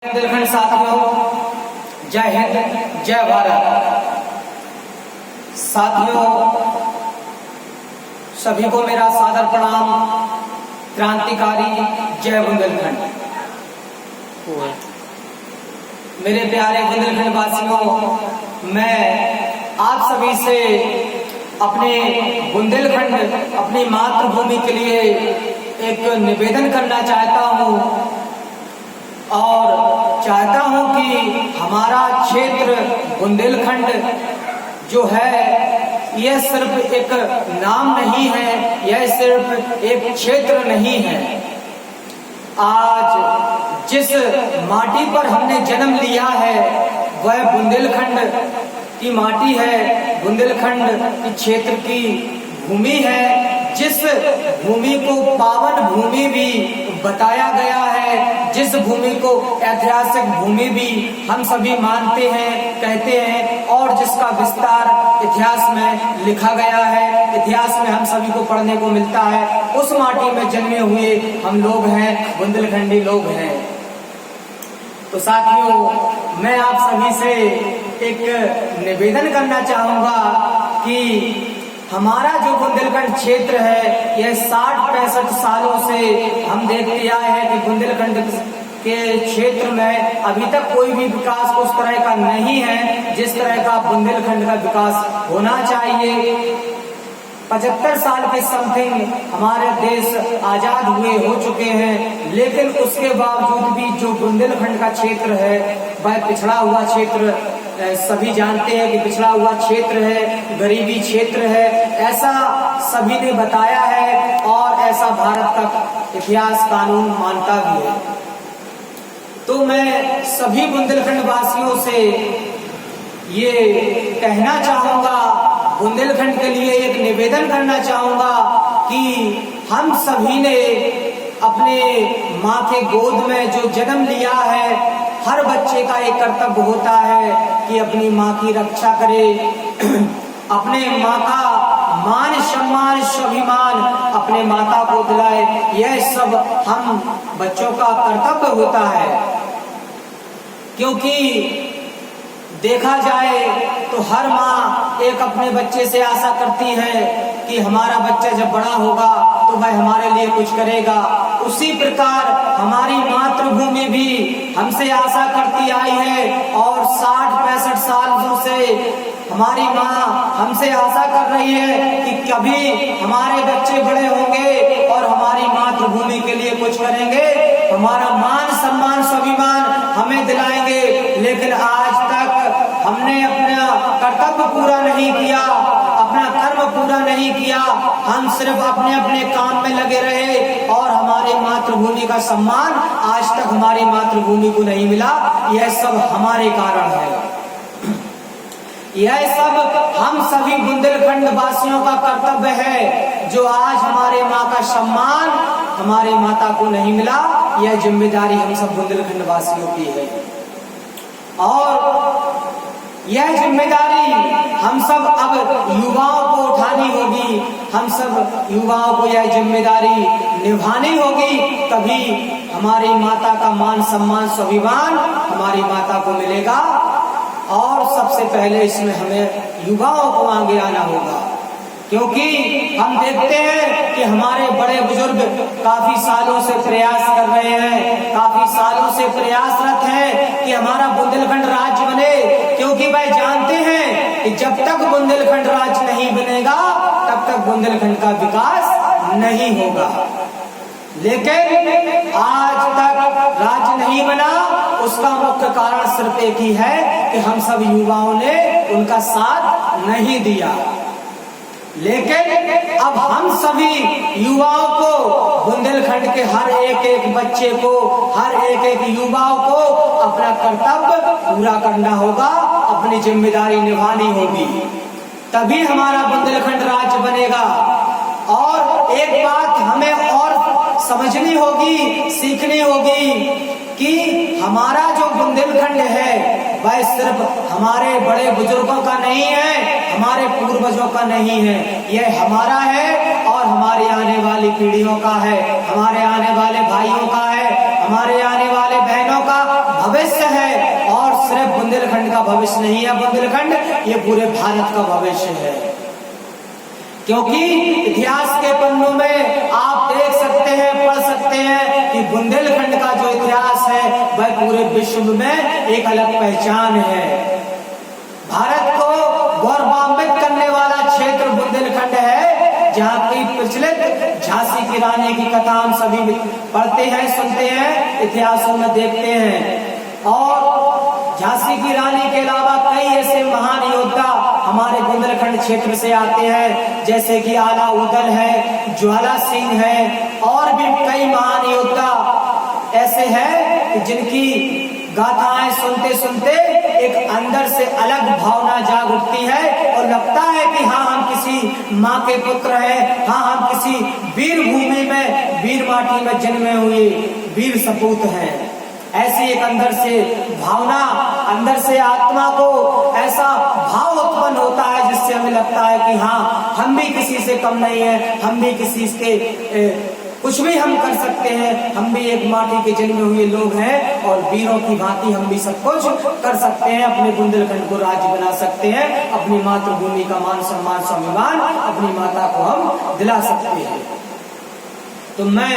बुंदेलखंड साथियों, जय हिंद जय भारत। साथियों, सभी को मेरा सादर प्रणाम। क्रांतिकारी जय बुंदेलखंड। मेरे प्यारे बुंदेलखंड वासियों, मैं आप सभी से अपने बुंदेलखंड, अपनी मातृभूमि के लिए एक निवेदन करना चाहता हूँ और चाहता हूं कि हमारा क्षेत्र बुंदेलखंड जो है यह सिर्फ एक नाम नहीं है, यह सिर्फ एक क्षेत्र नहीं है। आज जिस माटी पर हमने जन्म लिया है वह बुंदेलखंड की माटी है, बुंदेलखंड की क्षेत्र की भूमि है, जिस भूमि को पावन भूमि भी बताया गया है, जिस भूमि को ऐतिहासिक भूमि भी हम सभी मानते हैं, कहते हैं, और जिसका विस्तार इतिहास में लिखा गया है, इतिहास में हम सभी को पढ़ने को मिलता है। उस माटी में जन्मे हुए हम लोग हैं, बुंदेलखंडी लोग हैं। तो साथियों, मैं आप सभी से एक निवेदन करना चाहूंगा कि हमारा जो बुंदेलखंड क्षेत्र है यह 60-65 सालों से हम देखते आए हैं कि बुंदेलखंड के क्षेत्र में अभी तक कोई भी विकास उस तरह का नहीं है जिस तरह का बुंदेलखंड का विकास होना चाहिए। 75 साल के समथिंग हमारे देश आजाद हुए हो चुके हैं, लेकिन उसके बावजूद भी जो बुंदेलखंड का क्षेत्र है वह पिछड़ा हुआ क्षेत्र, सभी जानते हैं कि पिछड़ा हुआ क्षेत्र है, गरीबी क्षेत्र है, ऐसा सभी ने बताया है और ऐसा भारत का इतिहास कानून मानता भी है। तो मैं सभी बुंदेलखंड वासियों से ये कहना चाहूंगा, बुंदेलखंड के लिए एक निवेदन करना चाहूंगा कि हम सभी ने अपने माँ के गोद में जो जन्म लिया है, हर बच्चे का एक कर्तव्य होता है कि अपनी माँ की रक्षा करे, अपने माँ का मान सम्मान स्वाभिमान अपने माता को दिलाए। यह सब हम बच्चों का कर्तव्य होता है, क्योंकि देखा जाए तो हर माँ एक अपने बच्चे से आशा करती है कि हमारा बच्चा जब बड़ा होगा तो वह हमारे लिए कुछ करेगा। उसी प्रकार हमारी मातृभूमि भी हमसे आशा करती आई है और 60-65 सालों से हमारी माँ हमसे आशा कर रही है कि कभी हमारे बच्चे बड़े होंगे और हमारी मातृभूमि के लिए कुछ करेंगे, हमारा मान सम्मान स्वाभिमान हमें दिलाएंगे। लेकिन आज तक हमने अपना कर्तव्य पूरा नहीं किया, अपना कर्म पूरा नहीं किया, हम सिर्फ अपने अपने काम में लगे रहे और हमारी मातृभूमि का सम्मान आज तक हमारी मातृभूमि को नहीं मिला। यह सब हमारे कारण है, यह सब हम सभी बुंदेलखंड वासियों का कर्तव्य है। जो आज हमारे माँ का सम्मान हमारी माता को नहीं मिला, यह जिम्मेदारी हम सब बुंदेलखंड वासियों की है और यह जिम्मेदारी हम सब अब युवाओं को उठानी होगी। हम सब युवाओं को यह जिम्मेदारी निभानी होगी, तभी हमारी माता का मान सम्मान स्वाभिमान हमारी माता को मिलेगा। और सबसे पहले इसमें हमें युवाओं को आगे आना होगा, क्योंकि हम देखते हैं कि हमारे बड़े बुजुर्ग काफी सालों से प्रयास कर रहे हैं, काफी सालों से प्रयासरत हैं कि हमारा बुंदेलखंड राज्य बने, क्योंकि वह जानते हैं कि जब तक बुंदेलखंड राज्य नहीं बनेगा तब तक बुंदेलखंड का विकास नहीं होगा। लेकिन आज तक राज्य नहीं बना, उसका मुख्य कारण सिर्फ एक ही है कि हम सब युवाओं ने उनका साथ नहीं दिया। लेकिन अब हम सभी युवाओं को, बुंदेलखंड के हर एक बच्चे को, हर एक युवाओं को अपना कर्तव्य पूरा करना होगा, अपनी जिम्मेदारी निभानी होगी, तभी हमारा बुंदेलखंड राज्य बनेगा। और एक बात हमें और समझनी होगी, सीखनी होगी कि हमारा जो बुंदेलखंड है वह सिर्फ हमारे बड़े बुजुर्गों का नहीं है, हमारे पूर्वजों का नहीं है, यह हमारा है और हमारी आने वाली पीढ़ियों का है, हमारे आने वाले भाइयों का है, हमारे आने वाले बहनों का, भविष्य है, और सिर्फ बुंदेलखंड का भविष्य नहीं है बुंदेलखंड, ये पूरे भारत का भविष्य है। क्योंकि इतिहास के पन्नों में आप देख सकते हैं, पढ़ सकते हैं कि बुंदेलखंड का जो इतिहास है वह पूरे विश्व में एक अलग पहचान है। भारत को गौरवान्वित करने वाला क्षेत्र बुंदेलखंड है, जहाँ की प्रचलित झांसी की रानी की कथा हम सभी पढ़ते हैं, सुनते हैं, इतिहासों में देखते हैं। और झांसी की रानी के अलावा कई ऐसे महान योद्धा हमारे बुंदेलखंड क्षेत्र से आते हैं, जैसे कि आला उदल है, ज्वाला सिंह है, और भी कई महान योद्धा ऐसे हैं जिनकी गाथाएं सुनते सुनते एक अंदर से अलग भावना जाग उठती है, और लगता है कि हाँ, हम किसी माँ के पुत्र हैं, हाँ, हम किसी वीर भूमि में, वीर माटी में जन्मे हुए वीर सपूत हैं। ऐसी एक अंदर से भावना, अंदर से आत्मा को ऐसा भाव उत्पन्न होता है जिससे हमें लगता है कि हाँ, हम भी किसी से कम नहीं है, हम भी किसी के कुछ भी हम कर सकते हैं, हम भी एक माटी के जन्मे हुए लोग हैं, और वीरों की भांति हम भी सब कुछ कर सकते हैं, अपने बुंदेलखंड को राज्य बना सकते हैं, अपनी मातृभूमि का मान सम्मान स्वाभिमान अपनी माता को हम दिला सकते हैं। तो मैं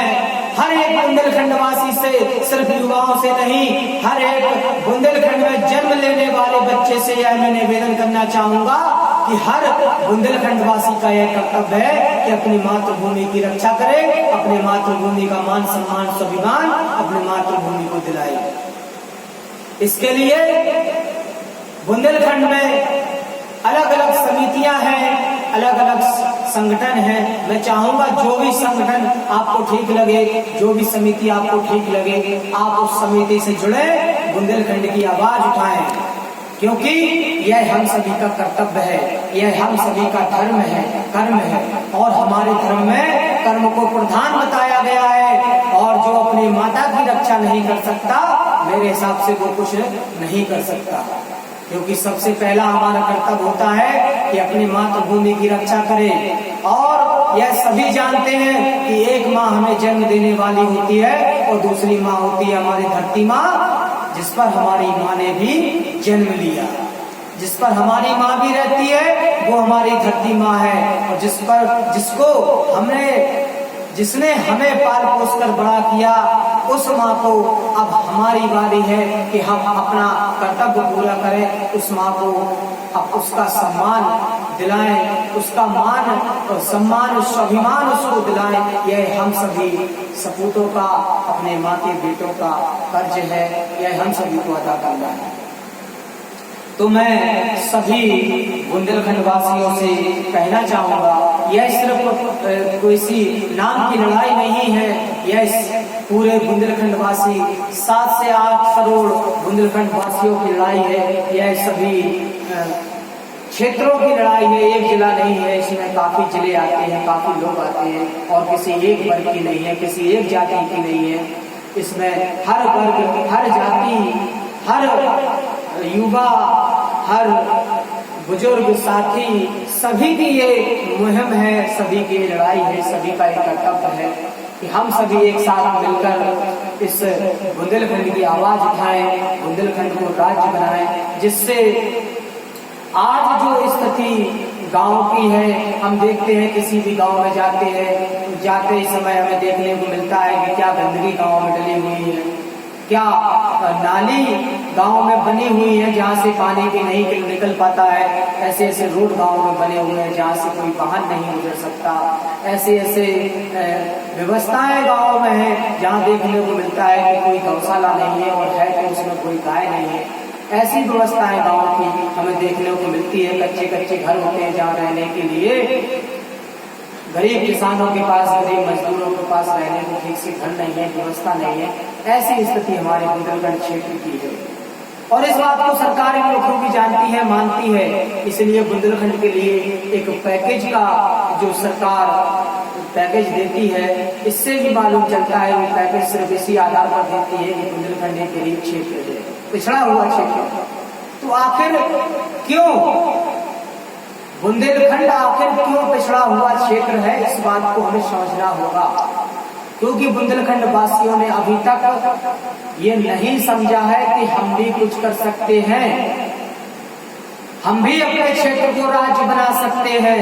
हर एक बुंदेलखंड वासी से, सिर्फ युवाओं से नहीं, हर एक बुंदेलखंड में जन्म लेने वाले बच्चे से यह मैं निवेदन करना चाहूंगा कि हर बुंदेलखंड वासी का यह कर्तव्य है कि अपनी मातृभूमि की रक्षा करे, अपने मातृभूमि का मान सम्मान स्वाभिमान अपनी मातृभूमि को दिलाए। इसके लिए बुंदेलखंड में अलग अलग समितियां हैं, अलग अलग संगठन हैं। मैं चाहूंगा जो भी संगठन आपको ठीक लगे, जो भी समिति आपको ठीक लगे, आप उस समिति से जुड़े, बुंदेलखंड की आवाज उठाएं, क्योंकि यह हम सभी का कर्तव्य है, यह हम सभी का धर्म है, कर्म है, और हमारे धर्म में कर्म को प्रधान बताया गया है। और जो अपनी माता की रक्षा नहीं कर सकता, मेरे हिसाब से वो कुछ नहीं कर सकता, क्योंकि सबसे पहला हमारा कर्तव्य होता है कि अपनी मातृभूमि की रक्षा करें। और यह सभी जानते हैं कि एक माँ हमें जन्म देने वाली होती है, और दूसरी माँ होती है हमारी धरती माँ, जिस पर हमारी माँ ने भी जन्म लिया, जिस पर हमारी माँ भी रहती है, वो हमारी धरती माँ है। और जिसने हमें पाल पोस कर बड़ा किया, उस माँ को अब हमारी बारी है कि हम अपना कर्तव्य पूरा करें, उस माँ को अब उसका सम्मान दिलाएं, उसका मान और सम्मान, स्वाभिमान उसको दिलाएं। यह हम सभी सपूतों का, अपने माँ के बेटों का कर्ज है, यह हम सभी को अदा करना है। तो मैं सभी बुंदेलखंड वासियों से कहना चाहूंगा, यह सिर्फ कोई सी नाम की लड़ाई नहीं है, यह पूरे बुंदेलखंड वासी 7 से 8 करोड़ बुंदेलखंड वासियों की लड़ाई है। यह सभी क्षेत्रों की लड़ाई है, एक जिला नहीं है, इसमें काफी जिले आते हैं, काफी लोग आते हैं, और किसी एक वर्ग की नहीं है, किसी एक जाति की नहीं है। इसमें हर वर्ग, हर जाति, हर युवा, हर बुजुर्ग साथी, सभी की ये मुहिम है, सभी की लड़ाई है, सभी का एक कर्तव्य है कि हम सभी एक साथ मिलकर इस बुंदेलखंड की आवाज उठाएं, बुंदेलखंड को राज्य बनाएं, जिससे आज जो स्थिति गांव की है, हम देखते हैं किसी भी गांव में जाते ही समय हमें देखने को मिलता है कि क्या गंदगी गांव में डली हुई है, क्या नाली गांव में बनी हुई है जहां से पानी भी नहीं निकल पाता है, ऐसे ऐसे रोड गांव में बने हुए हैं जहां से कोई वाहन नहीं गुजर सकता, ऐसे ऐसे व्यवस्थाएं गांव में हैं जहां देखने को मिलता है कि कोई गौशाला नहीं है, और है तो उसमें कोई गाय नहीं है। ऐसी व्यवस्थाएं गांव की हमें देखने को मिलती है। कच्चे कच्चे घर होते हैं जहाँ रहने के लिए गरीब किसानों के पास, गरीब मजदूरों के पास रहने को ठीक से घर नहीं है, व्यवस्था नहीं है। ऐसी स्थिति हमारे बुंदेलखंड क्षेत्र की है, और इस बात को सरकार इन लोगों की जानती है, मानती है। इसलिए बुंदेलखंड के लिए एक पैकेज का जो सरकार पैकेज देती है, इससे भी मालूम चलता है वो पैकेज सिर्फ इसी आधार पर देती है कि बुंदेलखंड एक गरीब क्षेत्र है, पिछड़ा हुआ क्षेत्र। तो आखिर क्यों बुंदेलखंड आखिर क्यों पिछड़ा हुआ क्षेत्र है, इस बात को हमें समझना होगा। क्योंकि बुंदेलखंड वासियों ने अभी तक ये नहीं समझा है कि हम भी कुछ कर सकते हैं, हम भी अपने क्षेत्र को राज्य बना सकते हैं।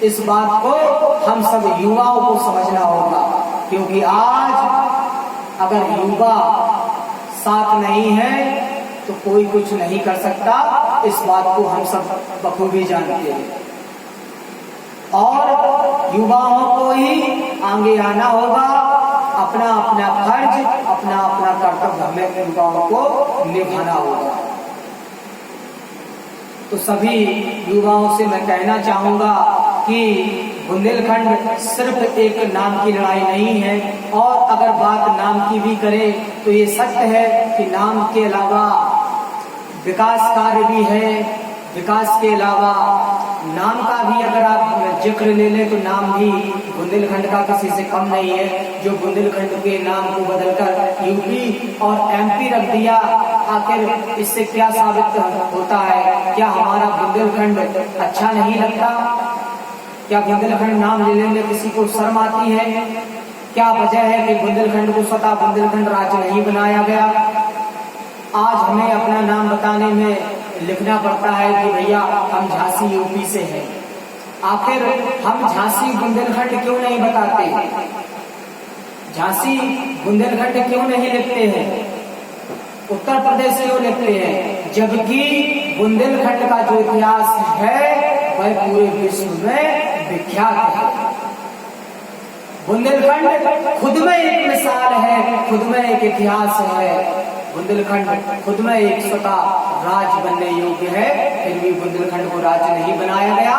इस बात को हम सब युवाओं को समझना होगा, क्योंकि आज अगर युवा साथ नहीं है तो कोई कुछ नहीं कर सकता। इस बात को हम सब बखूबी जानते हैं और युवाओं को ही आगे आना होगा। अपना अपना फर्ज, अपना अपना कर्तव्य हमें युवाओं को निभाना होगा। तो सभी युवाओं से मैं कहना चाहूंगा कि बुंदेलखंड सिर्फ एक नाम की लड़ाई नहीं है, और अगर बात नाम की भी करें तो ये सत्य है कि नाम के अलावा विकास कार्य भी है। विकास के अलावा नाम का भी अगर आप जिक्र ले लें तो नाम भी बुंदेलखंड का किसी से कम नहीं है। जो बुंदेलखंड के नाम को बदलकर यूपी और एमपी रख दिया, आखिर इससे क्या साबित होता है? क्या हमारा बुंदेलखंड अच्छा नहीं लगता? क्या बुंदेलखंड नाम लेने में किसी को शर्म आती है? क्या वजह है कि बुंदेलखंड को स्वतः बुंदेलखंड राज्य नहीं बनाया गया? आज हमें अपना नाम बताने में लिखना पड़ता है कि भैया हम झांसी यूपी से हैं। आखिर हम झांसी बुंदेलखंड क्यों नहीं बताते? झांसी बुंदेलखंड क्यों नहीं लिखते हैं? उत्तर प्रदेश क्यों लिखते हैं? जबकि बुंदेलखंड का जो इतिहास है वह पूरे विश्व में विख्यात है। बुंदेलखंड खुद में एक मिसाल है, खुद में एक इतिहास है। बुंदेलखंड खुद में एक स्वतः राज्य बनने योग्य है, फिर भी बुंदेलखंड को राज्य नहीं बनाया गया।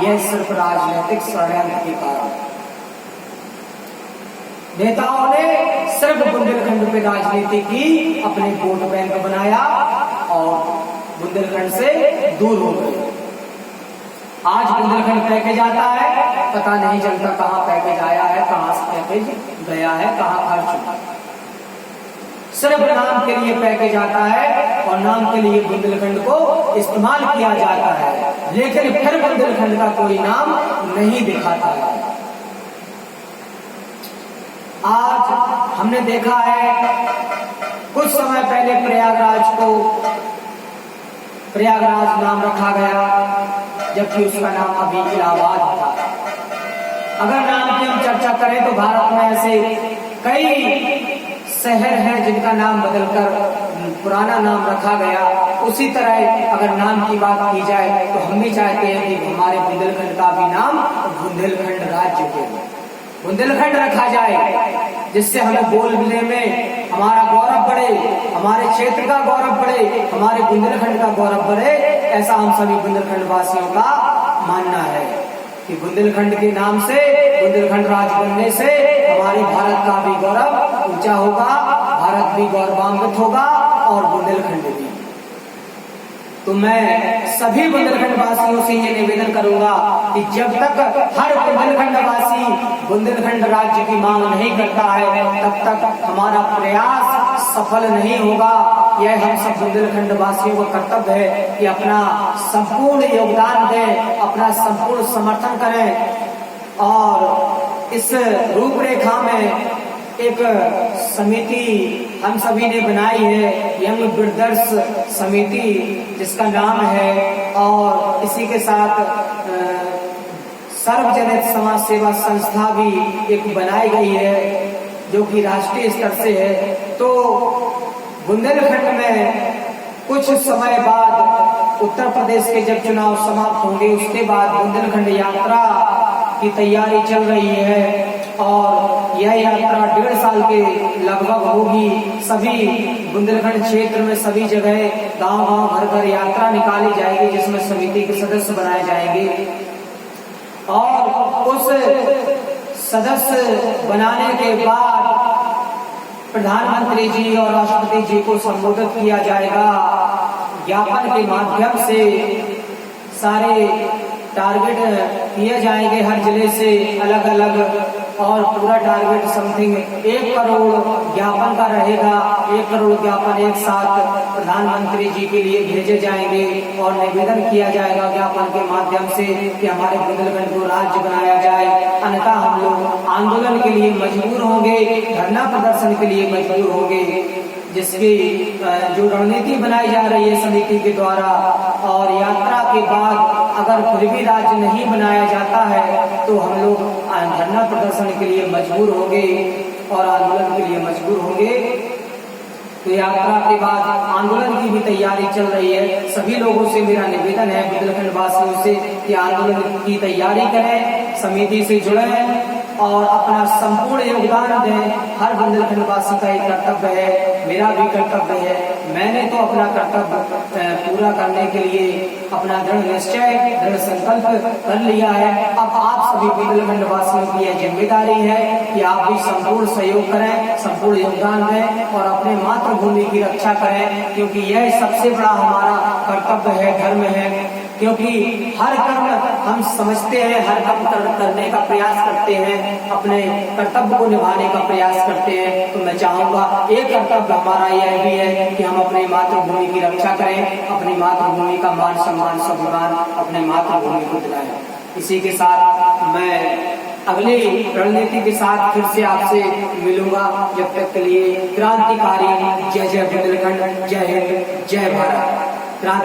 यह सिर्फ राजनीतिक षड्यंत्र के कारण। नेताओं ने सिर्फ बुंदेलखंड पे राजनीति की, अपने वोट बैंक बनाया और बुंदेलखंड से दूर हो गए। आज बुंदेलखंड पैकेज आता है, पता नहीं चलता कहाँ पैकेज आया है, कहाँ से पैकेज गया है, कहाँ खर्च हुआ। सिर्फ नाम के लिए पैकेज आता है और नाम के लिए बुंदेलखंड को इस्तेमाल किया जाता है, लेकिन फिर बुंदेलखंड का कोई नाम नहीं दिखाता है। आज हमने देखा है कुछ समय पहले प्रयागराज नाम रखा गया, जबकि उसका नाम अभी इलाहाबाद था। अगर नाम की हम चर्चा करें तो भारत में ऐसे कई शहर हैं जिनका नाम बदलकर पुराना नाम रखा गया। उसी तरह अगर नाम की बात की जाए तो हम भी चाहते हैं कि हमारे बुंदेलखंड का भी नाम बुंदेलखंड राज्य हो, बुंदेलखंड रखा जाए, जिससे हमें बोलने में हमारा गौरव बढ़े, हमारे क्षेत्र का गौरव बढ़े, हमारे बुंदेलखंड का गौरव बढ़े। ऐसा हम सभी बुंदेलखंड वासियों का मानना है कि बुंदेलखंड के नाम से, बुंदेलखंड राज्य बनने से हमारे भारत का भी गौरव ऊंचा होगा, भारत भी गौरवान्वित होगा और बुंदेलखंड भी। तो मैं सभी बुंदेलखंड वासियों से ये निवेदन करूंगा कि जब तक हर बुंदेलखंड वासी बुंदेलखंड राज्य की मांग नहीं करता है, तब तक हमारा प्रयास सफल नहीं होगा। यह हम सब बुंदेलखंड वासियों का कर्तव्य है कि अपना संपूर्ण योगदान दें, अपना संपूर्ण समर्थन करें और इस रूपरेखा में एक समिति हम सभी ने बनाई है, यंग ब्रदर्स समिति जिसका नाम है, और इसी के साथ सार्वजनिक समाज सेवा संस्था भी एक बनाई गई है जो कि राष्ट्रीय स्तर से है। तो बुंदेलखंड में कुछ समय बाद उत्तर प्रदेश के जब चुनाव समाप्त होंगे उसके बाद बुंदेलखंड यात्रा की तैयारी चल रही है और यह यात्रा 1.5 साल के लगभग होगी। सभी बुंदेलखंड क्षेत्र में सभी जगह गांव-गांव घर-घर यात्रा निकाली जाएगी जिसमें समिति के सदस्य बनाए जाएंगे और उस सदस्य बनाने के बाद प्रधानमंत्री जी और राष्ट्रपति जी को संबोधित किया जाएगा। ज्ञापन के माध्यम से सारे टारगेट किए जाएंगे, हर जिले से अलग अलग और पूरा टारगेट समथिंग 1 करोड़ ज्ञापन का रहेगा। 1 करोड़ ज्ञापन एक साथ प्रधानमंत्री जी के लिए भेजे जाएंगे और निवेदन किया जाएगा ज्ञापन के माध्यम से कि हमारे बुंदेलखंड को राज्य बनाया जाए, अन्यथा हम लोग आंदोलन के लिए मजबूर होंगे, धरना प्रदर्शन के लिए मजबूर होंगे, जिसकी जो रणनीति बनाई जा रही है समिति के द्वारा। और यात्रा के बाद अगर फिर भी राज्य नहीं बनाया जाता है तो हम लोग धरना प्रदर्शन के लिए मजबूर होंगे और आंदोलन के लिए मजबूर होंगे। तो यात्रा के बाद आंदोलन की भी तैयारी चल रही है। सभी लोगों से मेरा निवेदन है, बुंदेलखंड वासियों से, कि आंदोलन की तैयारी करें, समिति से जुड़ें और अपना संपूर्ण योगदान दें। हर बुंदेलखंड वासी का एक कर्तव्य है, मेरा भी कर्तव्य है। मैंने तो अपना कर्तव्य पूरा करने के लिए अपना दृढ़ निश्चय, दृढ़ संकल्प कर लिया है। अब आप सभी बुंदेलखंड वासियों की यह जिम्मेदारी है कि आप भी संपूर्ण सहयोग करें, संपूर्ण योगदान दें और अपने मातृभूमि की रक्षा करें, क्योंकि यह सबसे बड़ा हमारा कर्तव्य है, धर्म है। क्योंकि हर कर्म हम समझते हैं, हर कर्म करने का प्रयास करते हैं, अपने कर्तव्य को निभाने का प्रयास करते हैं। तो मैं चाहूंगा एक कर्तव्य हमारा यह भी है कि हम अपनी मातृभूमि की रक्षा करें, अपनी मातृभूमि का मान सम्मान स्वाभिमान अपने मातृभूमि को दिलाएं। इसी के साथ मैं अगली रणनीति के साथ फिर से आपसे मिलूंगा। जब तक के लिए क्रांतिकारी जय जय बुंदेलखंड, जय हिंद, जय भारत।